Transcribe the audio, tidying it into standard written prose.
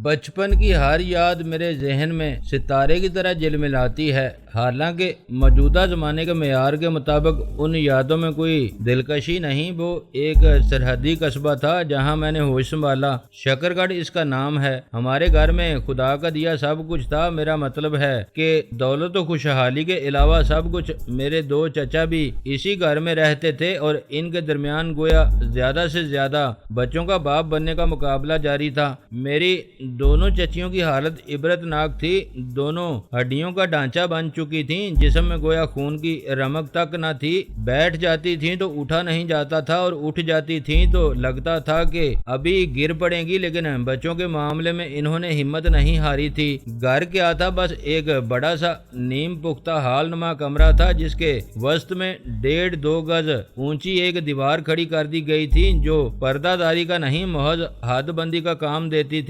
بچپن کی ہر یاد میرے ذہن میں ستارے کی طرح جلملاتی ہے۔ حالانکہ موجودہ زمانے کے معیار کے مطابق ان یادوں میں کوئی دلکشی نہیں، وہ ایک سرحدی قصبہ تھا جہاں میں نے ہوش سنبھالا۔ شکرگڑھ اس کا نام ہے۔ ہمارے گھر میں خدا کا دیا سب کچھ تھا۔ میرا مطلب ہے کہ دولت و خوشحالی کے علاوہ سب کچھ۔ میرے دو چچا بھی اسی گھر میں رہتے تھے اور ان کے درمیان گویا زیادہ سے زیادہ بچوں کا باپ بننے کا مقابلہ جاری تھا۔ میری دونوں چچیوں کی حالت عبرت ناک تھی۔ دونوں ہڈیوں کا ڈھانچہ بن چکی تھیں، جسم میں گویا خون کی رمق تک نہ تھی۔ بیٹھ جاتی تھیں تو اٹھا نہیں جاتا تھا اور اٹھ جاتی تھیں تو لگتا تھا کہ ابھی گر پڑیں گی، لیکن بچوں کے معاملے میں انہوں نے ہمت نہیں ہاری تھی۔ گھر کیا تھا؟ بس ایک بڑا سا نیم پختہ ہال نما کمرہ تھا جس کے وسط میں 1.5-2 گز اونچی ایک دیوار کھڑی کر دی گئی تھی جو پردہ داری کا نہیں محض حد بندی کا کام دیتی تھی۔